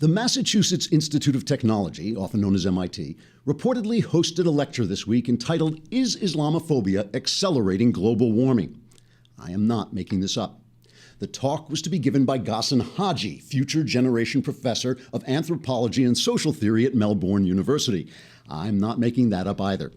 The Massachusetts Institute of Technology, often known as MIT, reportedly hosted a lecture this week entitled, "Is Islamophobia Accelerating Global Warming?" I am not making this up. The talk was to be given by Ghassan Haji, future generation professor of anthropology and social theory at Melbourne University. I'm not making that up either.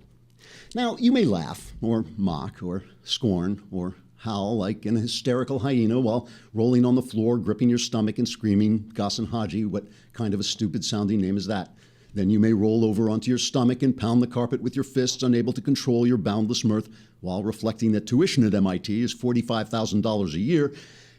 Now, you may laugh, or mock, or scorn, or howl like an hysterical hyena while rolling on the floor, gripping your stomach and screaming, "Ghassan Haji, what kind of a stupid-sounding name is that?" Then you may roll over onto your stomach and pound the carpet with your fists, unable to control your boundless mirth, while reflecting that tuition at MIT is $45,000 a year,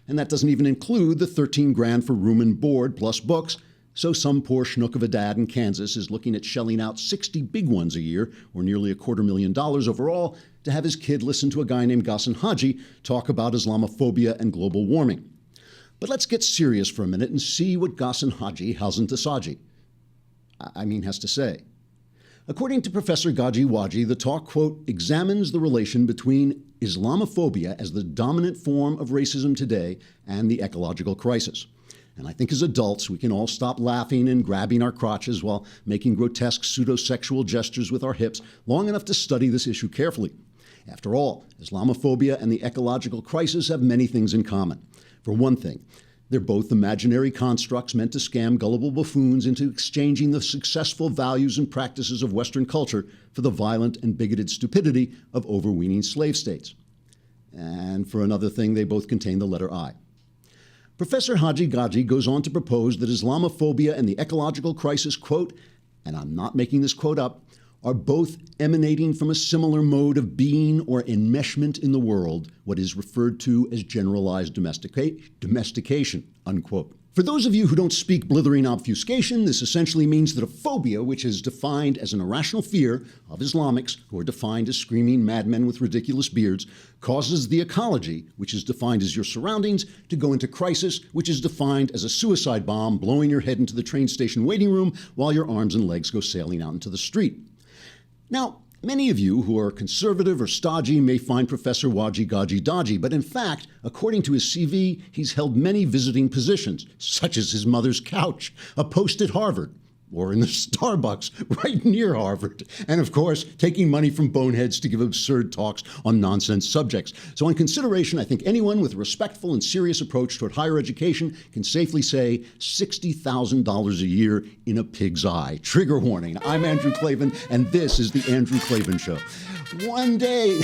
and that doesn't even include the $13,000 for room and board plus books. So some poor schnook of a dad in Kansas is looking at shelling out 60 big ones a year, or nearly $250,000 overall, to have his kid listen to a guy named Ghassan Haji talk about Islamophobia and global warming. But let's get serious for a minute and see what Ghassan Haji has to say. According to Professor Gaji Waji, the talk, quote, examines the relation between Islamophobia as the dominant form of racism today and the ecological crisis. And I think as adults, we can all stop laughing and grabbing our crotches while making grotesque pseudo-sexual gestures with our hips long enough to study this issue carefully. After all, Islamophobia and the ecological crisis have many things in common. For one thing, they're both imaginary constructs meant to scam gullible buffoons into exchanging the successful values and practices of Western culture for the violent and bigoted stupidity of overweening slave states. And for another thing, they both contain the letter I. Professor Haji Gaji goes on to propose that Islamophobia and the ecological crisis, quote, and I'm not making this quote up, are both emanating from a similar mode of being or enmeshment in the world, what is referred to as generalized domestication, unquote. For those of you who don't speak blithering obfuscation, this essentially means that a phobia, which is defined as an irrational fear of Islamics, who are defined as screaming madmen with ridiculous beards, causes the ecology, which is defined as your surroundings, to go into crisis, which is defined as a suicide bomb blowing your head into the train station waiting room while your arms and legs go sailing out into the street. Now, many of you who are conservative or stodgy may find Professor Waji Gaji dodgy, but in fact, according to his CV, he's held many visiting positions, such as his mother's couch, a post at Harvard, or in the Starbucks right near Harvard, and of course, taking money from boneheads to give absurd talks on nonsense subjects. So on consideration, I think anyone with a respectful and serious approach toward higher education can safely say $60,000 a year in a pig's eye. Trigger warning. I'm Andrew Klavan, and this is The Andrew Klavan Show. One day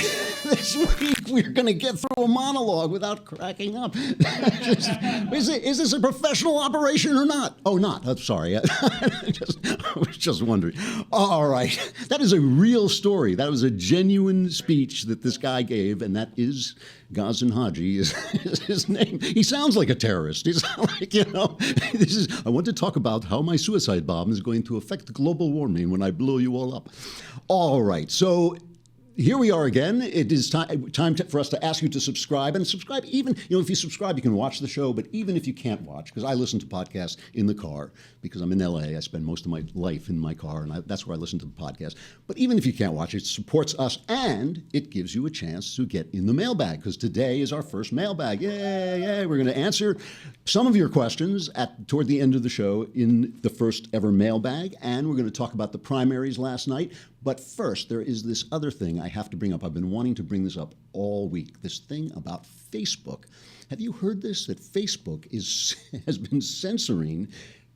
this week, we're going to get through a monologue without cracking up. Is this a professional operation or not? Oh, not. I'm sorry. I was just wondering. All right. That is a real story. That was a genuine speech that this guy gave, and that is Ghassan Haji is his name. He sounds like a terrorist. He's like, I want to talk about how my suicide bomb is going to affect global warming when I blow you all up. All right. So here we are again. It is time for us to ask you to subscribe. And subscribe even, if you subscribe, you can watch the show. But even if you can't watch, because I listen to podcasts in the car, because I'm in LA, I spend most of my life in my car, and that's where I listen to the podcast. But even if you can't watch, it supports us, and it gives you a chance to get in the mailbag, because today is our first mailbag. Yay! We're going to answer some of your questions toward the end of the show in the first ever mailbag, and we're going to talk about the primaries last night. But first, there is this other thing I have to bring up. I've been wanting to bring this up all week, this thing about Facebook. Have you heard this, that Facebook has been censoring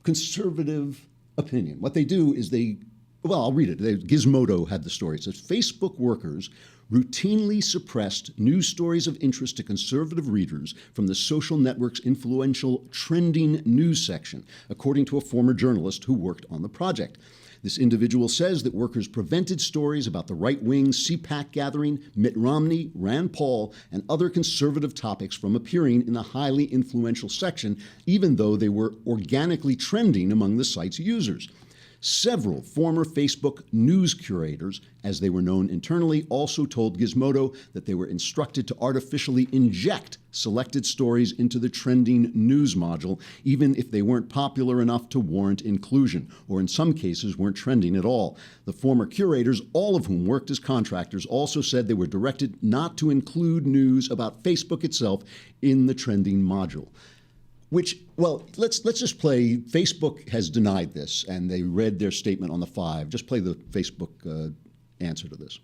conservative opinion? What they do is I'll read it. Gizmodo had the story. It says, Facebook workers routinely suppressed news stories of interest to conservative readers from the social network's influential trending news section, according to a former journalist who worked on the project. This individual says that workers prevented stories about the right-wing CPAC gathering, Mitt Romney, Rand Paul, and other conservative topics from appearing in the highly influential section, even though they were organically trending among the site's users. Several former Facebook news curators, as they were known internally, also told Gizmodo that they were instructed to artificially inject selected stories into the trending news module, even if they weren't popular enough to warrant inclusion, or in some cases weren't trending at all. The former curators, all of whom worked as contractors, also said they were directed not to include news about Facebook itself in the trending module. Which, well, let's just play. Facebook has denied this, and they read their statement on the 5. Just play the Facebook answer to this.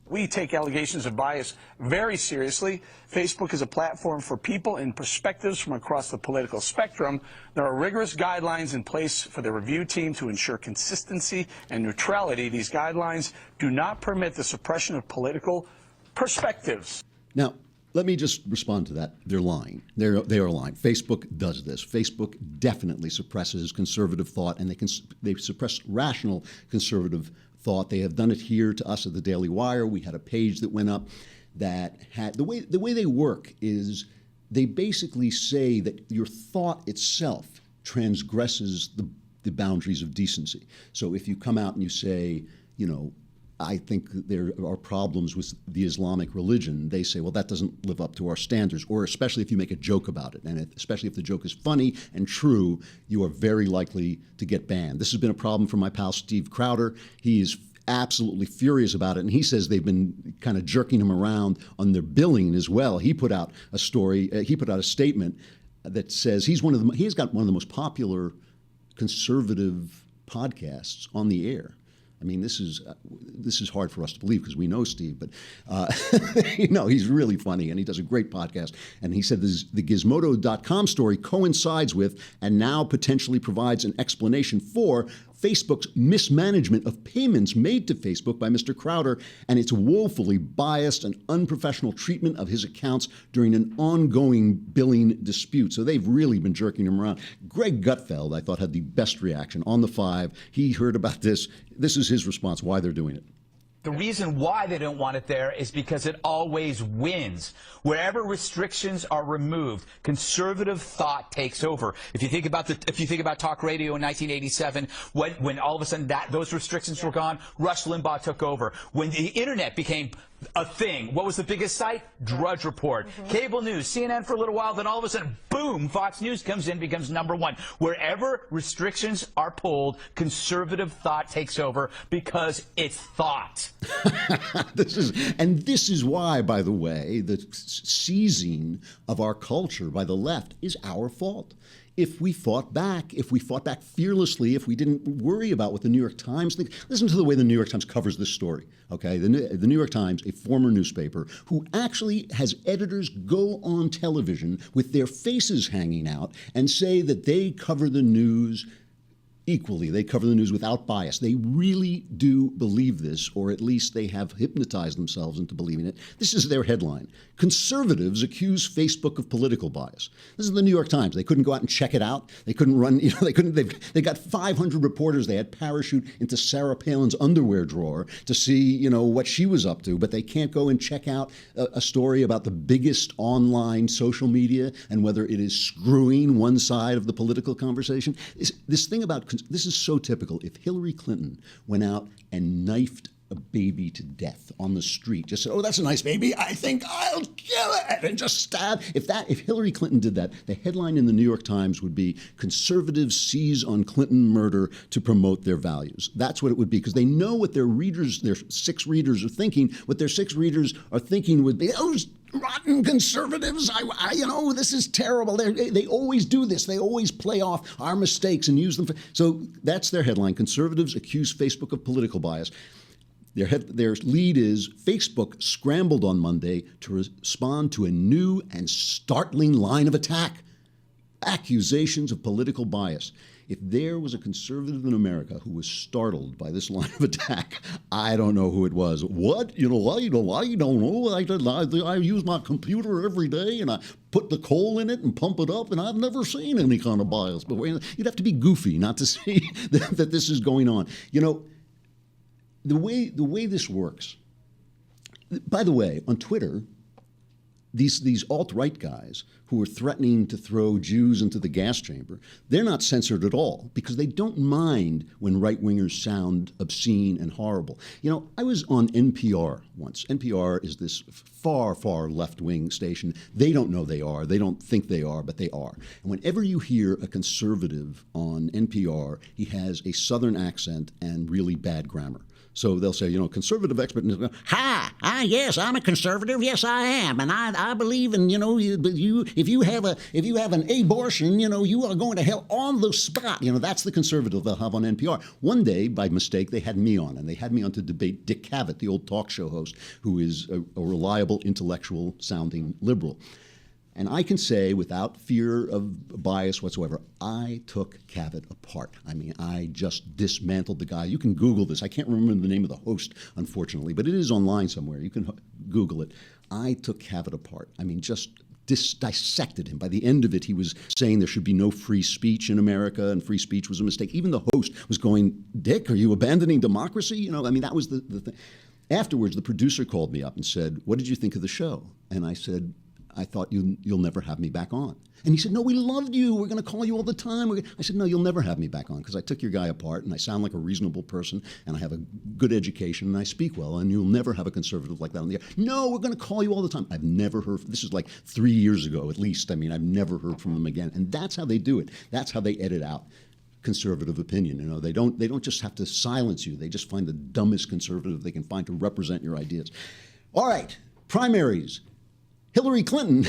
We take allegations of bias very seriously. Facebook is a platform for people and perspectives from across the political spectrum. There are rigorous guidelines in place for the review team to ensure consistency and neutrality. These guidelines do not permit the suppression of political perspectives. Now, let me just respond to that. They're lying. They are lying. Facebook does this. Facebook definitely suppresses conservative thought, and they suppress rational conservative thought. They have done it here to us at the Daily Wire. We had a page that went up that had the way they work is they basically say that your thought itself transgresses the boundaries of decency. So if you come out and you say, you know, I think there are problems with the Islamic religion, they say, well, that doesn't live up to our standards, or especially if you make a joke about it. And especially if the joke is funny and true, you are very likely to get banned. This has been a problem for my pal Steve Crowder. He is absolutely furious about it, and he says they've been kind of jerking him around on their billing as well. He put out a story, he put out a statement that says he's got one of the most popular conservative podcasts on the air. I mean, this is hard for us to believe because we know Steve, but you know, he's really funny and he does a great podcast. And he said the Gizmodo.com story coincides with and now potentially provides an explanation for Facebook's mismanagement of payments made to Facebook by Mr. Crowder and its woefully biased and unprofessional treatment of his accounts during an ongoing billing dispute. So they've really been jerking him around. Greg Gutfeld, I thought, had the best reaction on the 5. He heard about this. This is his response, why they're doing it. The reason why they don't want it there is because it always wins. Wherever restrictions are removed, conservative thought takes over. If you think about talk radio in 1987, when all of a sudden those restrictions were gone, Rush Limbaugh took over. When the internet became a thing, what was the biggest site? Drudge Report. Cable news, CNN for a little while, then all of a sudden, boom, Fox News comes in, becomes #1. Wherever restrictions are pulled, conservative thought takes over because it's thought. This is why, by the way, the seizing of our culture by the left is our fault. If we fought back fearlessly, if we didn't worry about what the New York Times thinks. Listen to the way the New York Times covers this story, okay? The New York Times, a former newspaper, who actually has editors go on television with their faces hanging out and say that they cover the news equally. They cover the news without bias. They really do believe this, or at least they have hypnotized themselves into believing it. This is their headline. Conservatives accuse Facebook of political bias. This is the New York Times. They couldn't go out and check it out. They couldn't run, they got 500 reporters. They had parachute into Sarah Palin's underwear drawer to see, what she was up to, but they can't go and check out a story about the biggest online social media and whether it is screwing one side of the political conversation. This thing about this is so typical. If Hillary Clinton went out and knifed a baby to death on the street, just said, "Oh, that's a nice baby. I think I'll kill it," and just stab. If Hillary Clinton did that, the headline in the New York Times would be "Conservatives Seize on Clinton Murder to Promote Their Values." That's what it would be, because they know what their 6 readers are thinking. What their 6 readers are thinking would be, "Oh, rotten conservatives, this is terrible." They always do this. They always play off our mistakes and use them. So that's their headline. Conservatives accuse Facebook of political bias. Their lead is Facebook scrambled on Monday to respond to a new and startling line of attack. Accusations of political bias. If there was a conservative in America who was startled by this line of attack, I don't know who it was. What? I don't know. I use my computer every day and I put the coal in it and pump it up, and I've never seen any kind of bias before. You'd have to be goofy not to see that this is going on. The way this works. By the way, on Twitter, these alt-right guys who are threatening to throw Jews into the gas chamber, they're not censored at all because they don't mind when right-wingers sound obscene and horrible. I was on NPR once. NPR is this far, far left-wing station. They don't know they are. They don't think they are, but they are. And whenever you hear a conservative on NPR, he has a Southern accent and really bad grammar. So they'll say, conservative expert, and yes, I'm a conservative. Yes, I am, and I believe in, if you have an abortion, you are going to hell on the spot. That's the conservative they'll have on NPR. One day, by mistake, they had me on, and they had me on to debate Dick Cavett, the old talk show host, who is a reliable, intellectual-sounding liberal. And I can say, without fear of bias whatsoever, I took Cavett apart. I mean, I just dismantled the guy. You can Google this. I can't remember the name of the host, unfortunately, but it is online somewhere. You can Google it. I took Cavett apart. I mean, just dissected him. By the end of it, he was saying there should be no free speech in America, and free speech was a mistake. Even the host was going, Dick, are you abandoning democracy? That was the thing. Afterwards, the producer called me up and said, what did you think of the show? And I said, I thought you'll never have me back on. And he said, no, we loved you. We're going to call you all the time. I said, no, you'll never have me back on because I took your guy apart and I sound like a reasonable person and I have a good education and I speak well and you'll never have a conservative like that on the air. No, we're going to call you all the time. I've never heard. This is like 3 years ago at least. I mean, I've never heard from them again. And that's how they do it. That's how they edit out conservative opinion. They don't just have to silence you. They just find the dumbest conservative they can find to represent your ideas. All right, primaries. Hillary Clinton,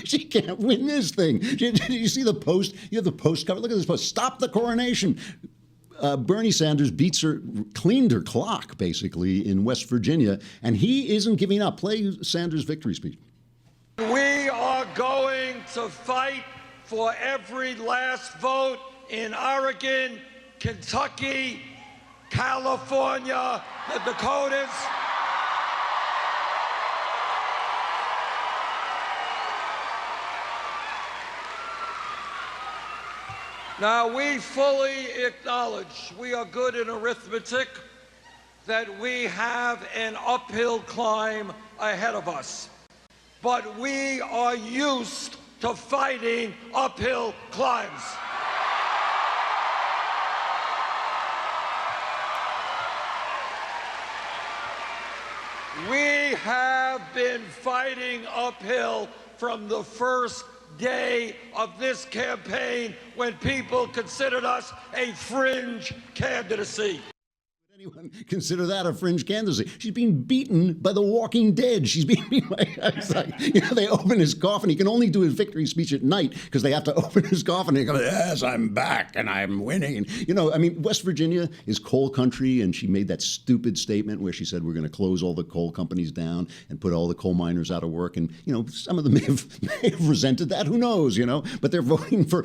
she can't win this thing. Did you see the post? You have the post cover. Look at this post. Stop the coronation. Bernie Sanders cleaned her clock, basically, in West Virginia, and he isn't giving up. Play Sanders' victory speech. We are going to fight for every last vote in Oregon, Kentucky, California, the Dakotas. Now, we fully acknowledge, we are good in arithmetic, that we have an uphill climb ahead of us. But we are used to fighting uphill climbs. We have been fighting uphill from the first day of this campaign when people considered us a fringe candidacy. Anyone consider that a fringe candidacy? She's being beaten by the Walking Dead. She's being beaten by, they open his coffin. He can only do his victory speech at night because they have to open his coffin. And he goes, yes, I'm back and I'm winning. West Virginia is coal country, and she made that stupid statement where she said we're going to close all the coal companies down and put all the coal miners out of work. And, some of them may have resented that. Who knows, But they're voting for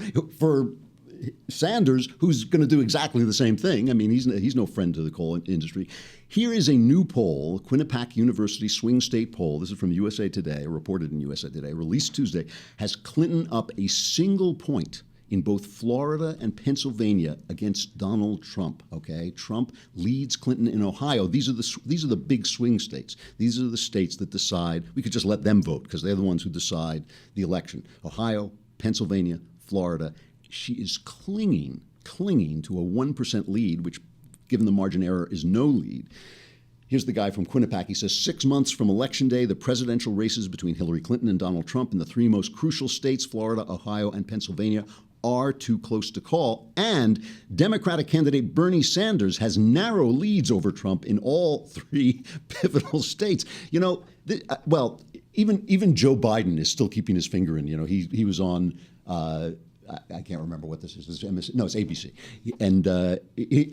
Sanders, who's going to do exactly the same thing. I mean, he's no friend to the coal industry. Here is a new poll, Quinnipiac University swing state poll. This is from USA Today, reported in USA Today, released Tuesday, has Clinton up a single point in both Florida and Pennsylvania against Donald Trump. Okay, Trump leads Clinton in Ohio. These are the big swing states. These are the states that decide. We could just let them vote because they're the ones who decide the election. Ohio, Pennsylvania, Florida. She is clinging to a 1% lead, which, given the margin error, is no lead. Here's the guy from Quinnipiac. He says, 6 months from Election Day, the presidential races between Hillary Clinton and Donald Trump in the three most crucial states, Florida, Ohio, and Pennsylvania, are too close to call. And Democratic candidate Bernie Sanders has narrow leads over Trump in all three pivotal states. Even Joe Biden is still keeping his finger in. He was on... I can't remember what this is. This is no, it's ABC. And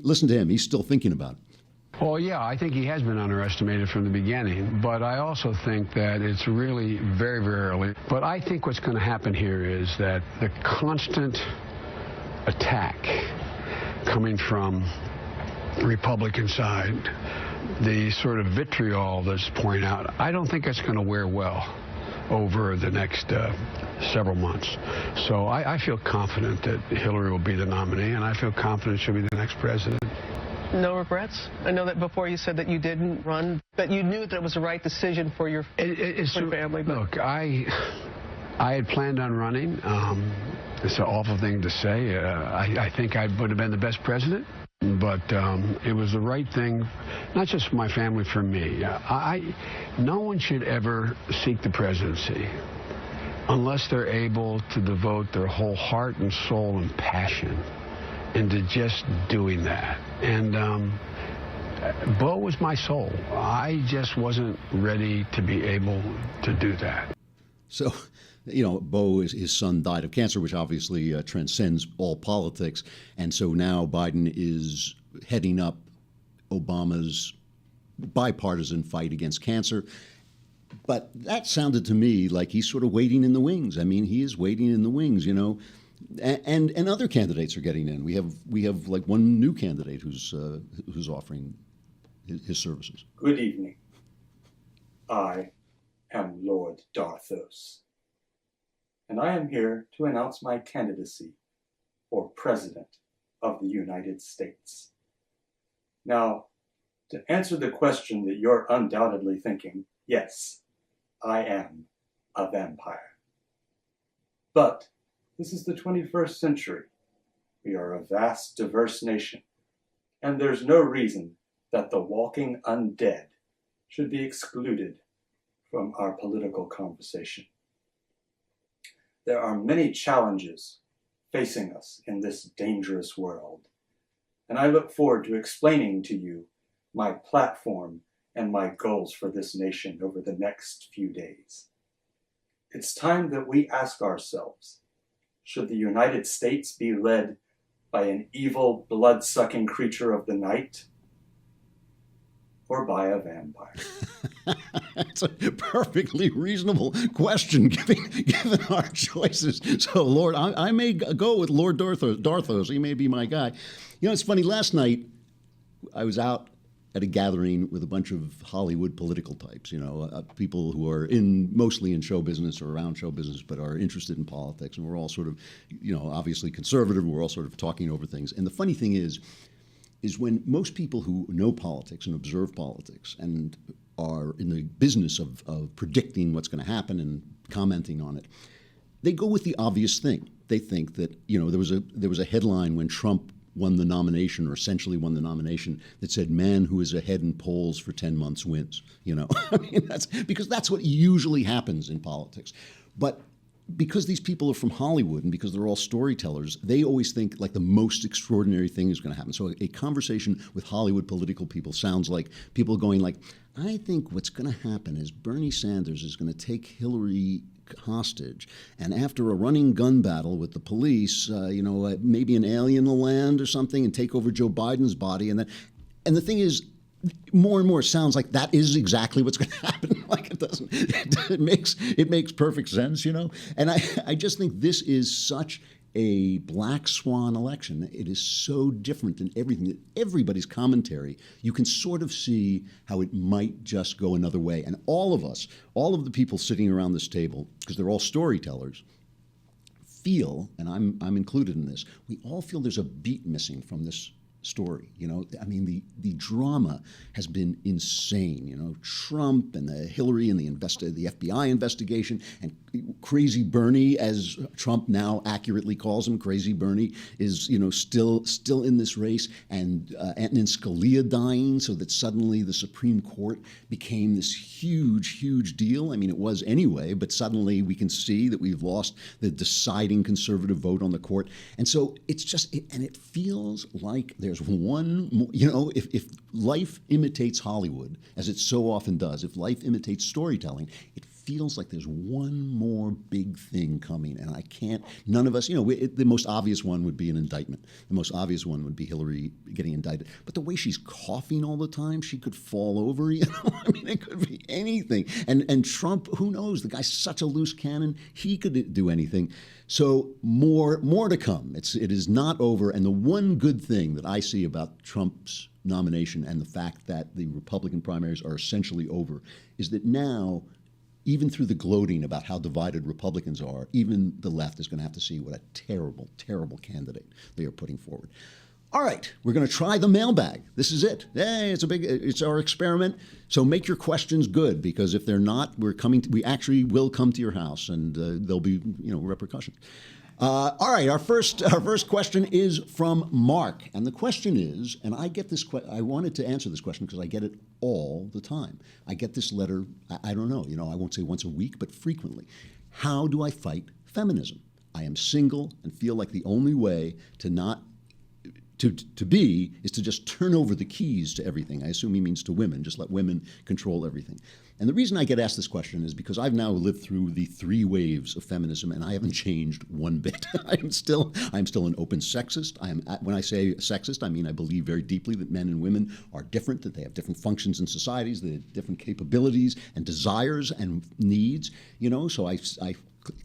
listen to him. He's still thinking about it. Well, yeah, I think he has been underestimated from the beginning. But I also think that it's really very, very early. But I think what's going to happen here is that the constant attack coming from the Republican side, the sort of vitriol that's pouring out, I don't think it's going to wear well over the next several months. So I feel confident that Hillary will be the nominee, and I feel confident she'll be the next president. No regrets? I know that before you said that you didn't run, that you knew that it was the right decision for your family. But... Look, I had planned on running. It's an awful thing to say. I think I would have been the best president. But it was the right thing, not just for my family, for me. No one should ever seek the presidency unless they're able to devote their whole heart and soul and passion into just doing that. And Bo was my soul. I just wasn't ready to be able to do that. So, you know, his son died of cancer, which obviously transcends all politics. And so now Biden is heading up Obama's bipartisan fight against cancer. But that sounded to me like he's sort of waiting in the wings. I mean, he is waiting in the wings, you know. And other candidates are getting in. We have like one new candidate who's offering his services. Good evening. I am Lord Darthos, and I am here to announce my candidacy for President of the United States. Now, to answer the question that you're undoubtedly thinking, yes, I am a vampire. But this is the 21st century. We are a vast, diverse nation, and there's no reason that the walking undead should be excluded from our political conversation. There are many challenges facing us in this dangerous world, and I look forward to explaining to you my platform and my goals for this nation over the next few days. It's time that we ask ourselves, should the United States be led by an evil, blood-sucking creature of the night, or by a vampire? It's a perfectly reasonable question, given our choices. So, Lord, I may go with Lord Darthos. He may be my guy. You know, it's funny. Last night, I was out at a gathering with a bunch of Hollywood political types, you know, people who are mostly in show business or around show business, but are interested in politics. And we're all sort of, you know, obviously conservative. We're all sort of talking over things. And the funny thing is when most people who know politics and observe politics and are in the business of predicting what's going to happen and commenting on it, they go with the obvious thing. They think that, you know, there was a headline when Trump won the nomination, or essentially won the nomination, that said, "Man who is ahead in polls for 10 months wins." You know, I mean, that's what usually happens in politics. But because these people are from Hollywood and because they're all storytellers, they always think like the most extraordinary thing is going to happen. So a conversation with Hollywood political people sounds like people going like, "I think what's going to happen is Bernie Sanders is going to take Hillary hostage, and after a running gun battle with the police, maybe an alien will land or something and take over Joe Biden's body." And the thing is, more and more it sounds like that is exactly what's going to happen. Like it doesn't. It makes perfect sense, you know. And I just think this is such a black swan election. It is so different than everything. Everybody's commentary, you can sort of see how it might just go another way. And all of the people sitting around this table, because they're all storytellers, feel, and I'm included in this, we all feel there's a beat missing from this story. You know, I mean, the drama has been insane. You know, Trump and the Hillary and the FBI investigation, and Crazy Bernie, as Trump now accurately calls him, Crazy Bernie is, you know, still in this race, and Antonin Scalia dying, so that suddenly the Supreme Court became this huge deal. I mean, it was anyway, but suddenly we can see that we've lost the deciding conservative vote on the court, and so it's just, and it feels like there's one more, you know, if life imitates Hollywood, as it so often does, if life imitates storytelling, it feels like there's one more big thing coming, and none of us, you know, the most obvious one would be an indictment. The most obvious one would be Hillary getting indicted. But the way she's coughing all the time, she could fall over, you know? I mean, it could be anything. And Trump, who knows? The guy's such a loose cannon, he could do anything. So more to come. It is not over. And the one good thing that I see about Trump's nomination and the fact that the Republican primaries are essentially over is that now, even through the gloating about how divided Republicans are, even the left is going to have to see what a terrible, terrible candidate they are putting forward. All right, we're going to try the mailbag. This is it. Hey, it's our experiment. So make your questions good, because if they're not, we actually will come to your house, and there'll be, you know, repercussions. All right, our first question is from Mark, and the question is, and I get this. I wanted to answer this question because I get it all the time. I get this letter. I don't know. You know, I won't say once a week, but frequently. How do I fight feminism? I am single and feel like the only way to to be is to just turn over the keys to everything. I assume he means to women, just let women control everything. And the reason I get asked this question is because I've now lived through the 3 waves of feminism, and I haven't changed one bit. I'm still an open sexist. When I say sexist, I mean I believe very deeply that men and women are different, that they have different functions in societies, they have different capabilities and desires and needs. So I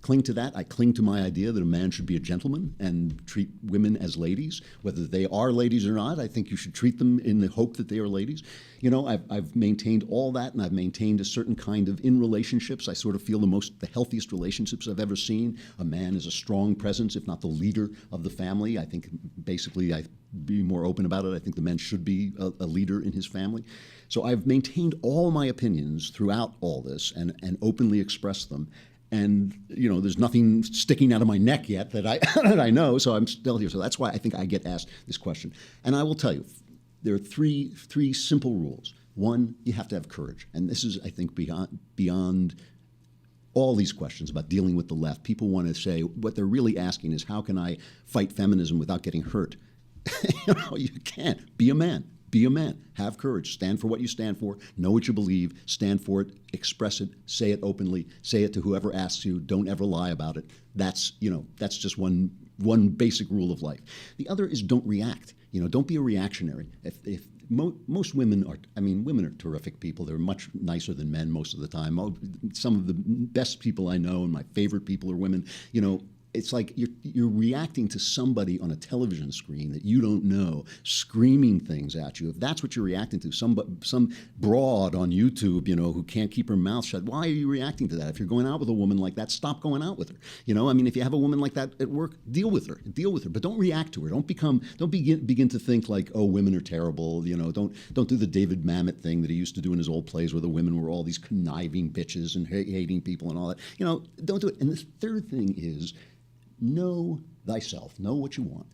cling to that. I cling to my idea that a man should be a gentleman and treat women as ladies, whether they are ladies or not. I think you should treat them in the hope that they are ladies. I've maintained all that, and I've maintained a certain kind of, in relationships, I sort of feel the healthiest relationships I've ever seen. A man is a strong presence, if not the leader of the family. I think basically I'd be more open about it. I think the man should be a leader in his family. So I've maintained all my opinions throughout all this and openly expressed them. And, there's nothing sticking out of my neck yet that I know, so I'm still here. So that's why I think I get asked this question. And I will tell you, there are three simple rules. One, you have to have courage. And this is, I think, beyond all these questions about dealing with the left. People want to say, what they're really asking is, how can I fight feminism without getting hurt? You can't. Be a man. Be a man. Have courage. Stand for what you stand for. Know what you believe. Stand for it. Express it. Say it openly. Say it to whoever asks you. Don't ever lie about it. That's just one basic rule of life. The other is don't react. Don't be a reactionary. Most women women are terrific people. They're much nicer than men most of the time. Some of the best people I know and my favorite people are women. It's like you're reacting to somebody on a television screen that you don't know screaming things at you. If that's what you're reacting to, some broad on YouTube, who can't keep her mouth shut, why are you reacting to that? If you're going out with a woman like that, stop going out with her. If you have a woman like that at work, deal with her, but don't react to her. Don't begin to think like, oh, women are terrible. Don't do the David Mamet thing that he used to do in his old plays where the women were all these conniving bitches and hating people and all that. Don't do it. And the third thing is, know thyself. Know what you want,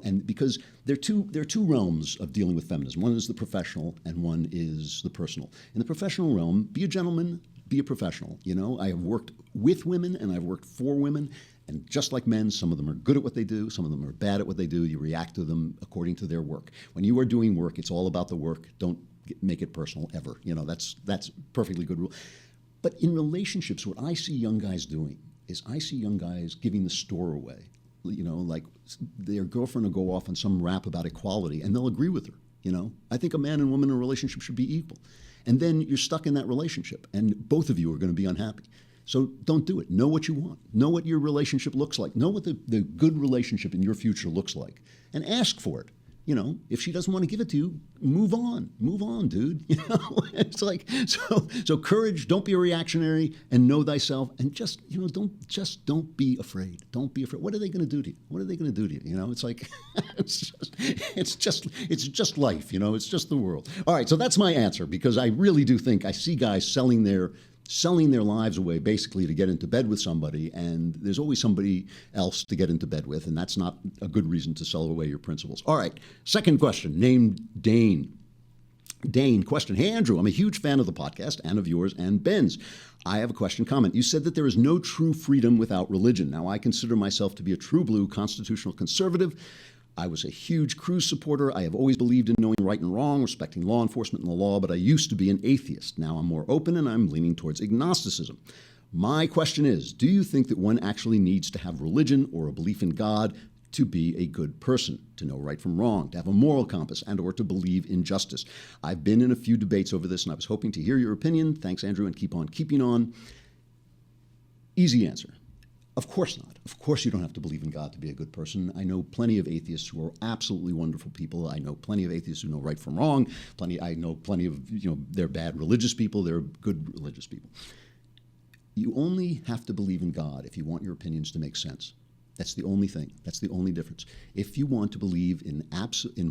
and because there are two realms of dealing with feminism. One is the professional and one is the personal. In the professional realm, be a gentleman, be a professional. I have worked with women and I've worked for women, and just like men, some of them are good at what they do, some of them are bad at what they do. You react to them according to their work. When you are doing work, it's all about the work. Don't make it personal ever. That's perfectly good rule. But in relationships, what I see young guys doing is I see young guys giving the store away. Like their girlfriend will go off on some rap about equality and they'll agree with her. I think a man and woman in a relationship should be equal. And then you're stuck in that relationship and both of you are going to be unhappy. So don't do it. Know what you want. Know what your relationship looks like. Know what the good relationship in your future looks like and ask for it. If she doesn't want to give it to you, move on, dude. It's like, so courage, don't be a reactionary, and know thyself, and don't be afraid. Don't be afraid. What are they going to do to you? What are they going to do to you? It's like, it's just life. It's just the world. All right. So that's my answer, because I really do think I see guys selling their lives away basically to get into bed with somebody, and there's always somebody else to get into bed with, and that's not a good reason to sell away your principles. All right, second question, named Dane. Dane, question. Hey, Andrew, I'm a huge fan of the podcast and of yours and Ben's. I have a question comment. You said that there is no true freedom without religion. Now, I consider myself to be a true blue constitutional conservative. I was a huge Cruz supporter. I have always believed in knowing right and wrong, respecting law enforcement and the law, but I used to be an atheist. Now I'm more open and I'm leaning towards agnosticism. My question is, do you think that one actually needs to have religion or a belief in God to be a good person, to know right from wrong, to have a moral compass, and or to believe in justice? I've been in a few debates over this and I was hoping to hear your opinion. Thanks, Andrew, and keep on keeping on. Easy answer. Of course not. Of course you don't have to believe in God to be a good person. I know plenty of atheists who are absolutely wonderful people. I know plenty of atheists who know right from wrong. I know plenty of, they're bad religious people. They're good religious people. You only have to believe in God if you want your opinions to make sense. That's the only thing. That's the only difference. If you want to believe in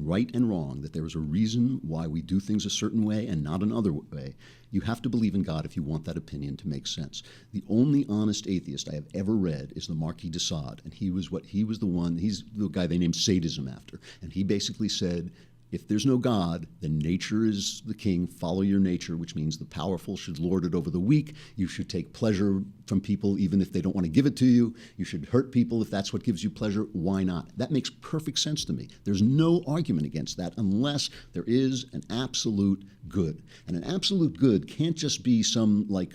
right and wrong, that there is a reason why we do things a certain way and not another way, you have to believe in God if you want that opinion to make sense. The only honest atheist I have ever read is the Marquis de Sade, and he's the guy they named sadism after. And he basically said, If there's no God, then nature is the king. Follow your nature, which means the powerful should lord it over the weak. You should take pleasure from people even if they don't want to give it to you. You should hurt people if that's what gives you pleasure. Why not? That makes perfect sense to me. There's no argument against that unless there is an absolute good. And an absolute good can't just be some like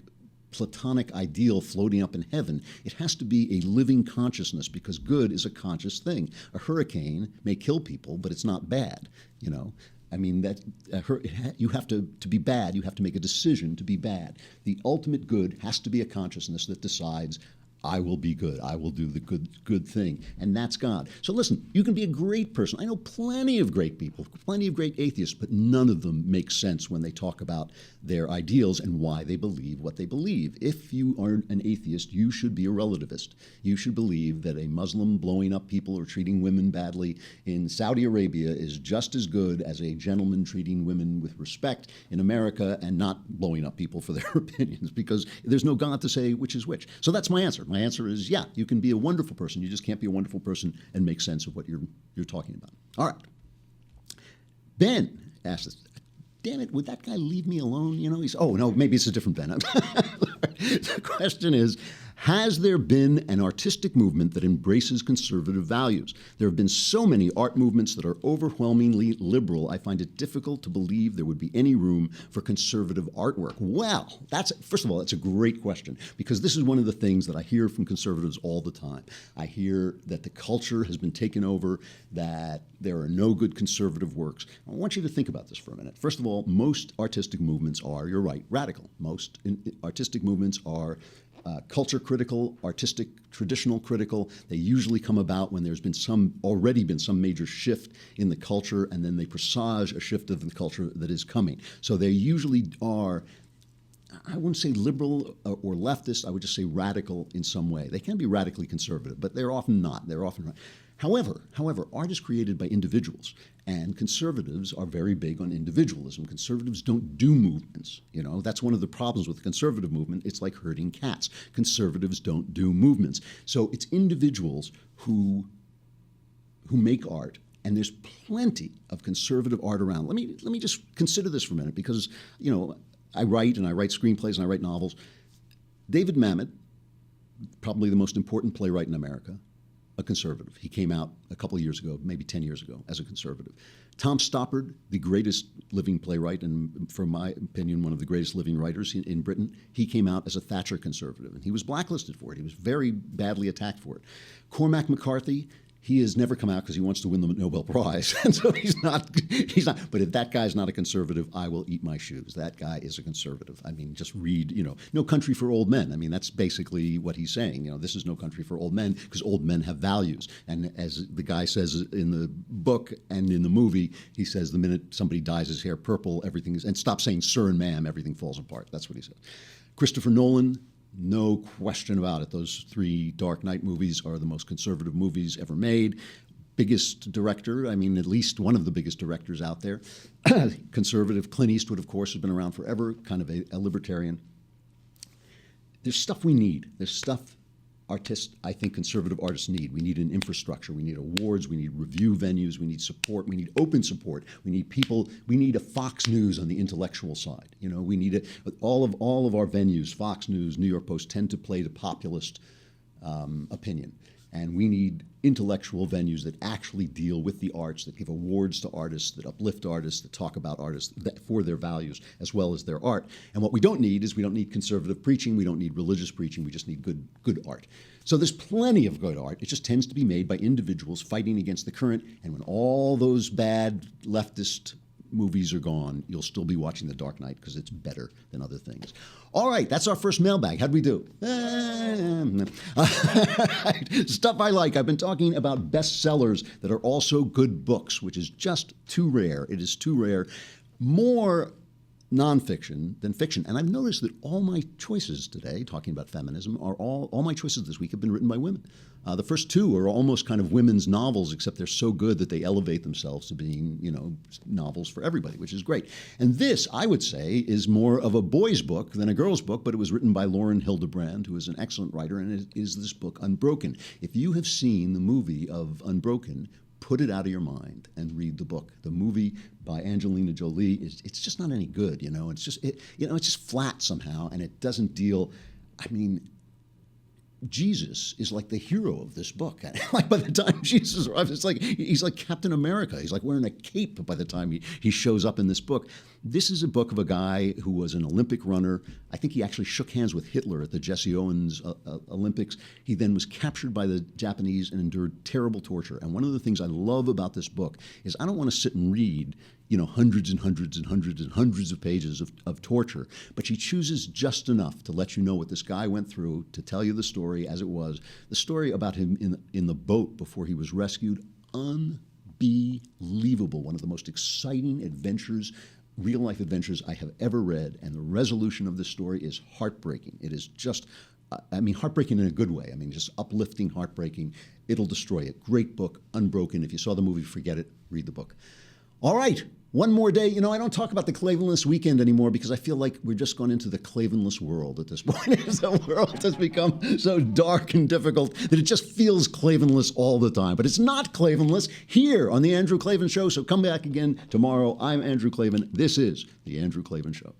Platonic ideal floating up in heaven. It has to be a living consciousness, because good is a conscious thing. A hurricane may kill people, but it's not bad. You know, I mean, you have to be bad. You have to make a decision to be bad. The ultimate good has to be a consciousness that decides, I will be good. I will do the good thing. And that's God. So listen, you can be a great person. I know plenty of great people, plenty of great atheists, but none of them make sense when they talk about their ideals and why they believe what they believe. If you are an atheist, you should be a relativist. You should believe that a Muslim blowing up people or treating women badly in Saudi Arabia is just as good as a gentleman treating women with respect in America and not blowing up people for their opinions, because there's no God to say which is which. So that's my answer. My answer is, yeah, you can be a wonderful person. You just can't be a wonderful person and make sense of what you're talking about. All right. Ben asked us, damn it, would that guy leave me alone? You know, oh, no, maybe it's a different Ben. The question is, has there been an artistic movement that embraces conservative values? There have been so many art movements that are overwhelmingly liberal, I find it difficult to believe there would be any room for conservative artwork. Well, first of all, that's a great question, because this is one of the things that I hear from conservatives all the time. I hear that the culture has been taken over, that there are no good conservative works. I want you to think about this for a minute. First of all, most artistic movements are, you're right, radical. Most artistic movements are culture critical, artistic, traditional critical. They usually come about when there's been already been some major shift in the culture, and then they presage a shift of the culture that is coming. So they usually are, I wouldn't say liberal or leftist, I would just say radical in some way. They can be radically conservative, but they're often not. They're often However, art is created by individuals, and conservatives are very big on individualism. Conservatives don't do movements. You know, that's one of the problems with the conservative movement. It's like herding cats. Conservatives don't do movements. So it's individuals who make art, and there's plenty of conservative art around. Let me just consider this for a minute, because, you know, I write screenplays and I write novels. David Mamet, probably the most important playwright in America, a conservative. He came out a couple of years ago, maybe 10 years ago, as a conservative. Tom Stoppard, the greatest living playwright, and from my opinion, one of the greatest living writers in Britain, he came out as a Thatcher conservative, and he was blacklisted for it. He was very badly attacked for it. Cormac McCarthy, he has never come out because he wants to win the Nobel Prize, and so he's not. But if that guy's not a conservative, I will eat my shoes. That guy is a conservative. I mean, just read, you know, No Country for Old Men. I mean, that's basically what he's saying. You know, this is no country for old men, because old men have values. And as the guy says in the book and in the movie, he says the minute somebody dyes his hair purple, everything is, and stop saying sir and ma'am, everything falls apart. That's what he says. Christopher Nolan, no question about it. Those 3 Dark Knight movies are the most conservative movies ever made. Biggest director, I mean, at least one of the biggest directors out there. Conservative. Clint Eastwood, of course, has been around forever, kind of a libertarian. There's stuff we need. There's stuff I think conservative artists need. We need an infrastructure. We need awards. We need review venues. We need support. We need open support. We need people. We need a Fox News on the intellectual side. You know, we need it. All of our venues, Fox News, New York Post, tend to play the populist opinion. And we need intellectual venues that actually deal with the arts, that give awards to artists, that uplift artists, that talk about artists for their values as well as their art. And what we don't need is, we don't need conservative preaching, we don't need religious preaching, we just need good art. So there's plenty of good art. It just tends to be made by individuals fighting against the current. And when all those bad leftist movies are gone, you'll still be watching The Dark Knight because it's better than other things. All right, that's our first mailbag. How'd we do? Stuff I like. I've been talking about bestsellers that are also good books, which is just too rare. It is too rare. More nonfiction than fiction. And I've noticed that all my choices today, talking about feminism, are all my choices this week have been written by women. The first 2 are almost kind of women's novels, except they're so good that they elevate themselves to being, you know, novels for everybody, which is great. And this, I would say, is more of a boy's book than a girl's book, but it was written by Lauren Hildebrand, who is an excellent writer, and it is this book, Unbroken. If you have seen the movie of Unbroken, put it out of your mind and read the book. The movie by Angelina Jolie it's just not any good, you know. It's just it's just flat somehow, and it doesn't deal. I mean, Jesus is like the hero of this book. Like by the time Jesus arrives, it's like he's like Captain America. He's like wearing a cape by the time he shows up in this book. This is a book of a guy who was an Olympic runner. I think he actually shook hands with Hitler at the Jesse Owens Olympics. He then was captured by the Japanese and endured terrible torture. And one of the things I love about this book is I don't want to sit and read, hundreds and hundreds and hundreds and hundreds of pages of torture, but she chooses just enough to let you know what this guy went through, to tell you the story as it was, the story about him in the boat before he was rescued. Unbelievable. One of the most exciting adventures, real-life adventures I have ever read, and the resolution of this story is heartbreaking. It is just, heartbreaking in a good way. Just uplifting, heartbreaking. It'll destroy it. Great book, Unbroken. If you saw the movie, forget it. Read the book. All right, one more day. I don't talk about the Klavanless weekend anymore because I feel like we're just gone into the Klavanless world at this point. The world has become so dark and difficult that it just feels Klavanless all the time. But it's not Klavanless here on The Andrew Klavan Show. So come back again tomorrow. I'm Andrew Klavan. This is The Andrew Klavan Show.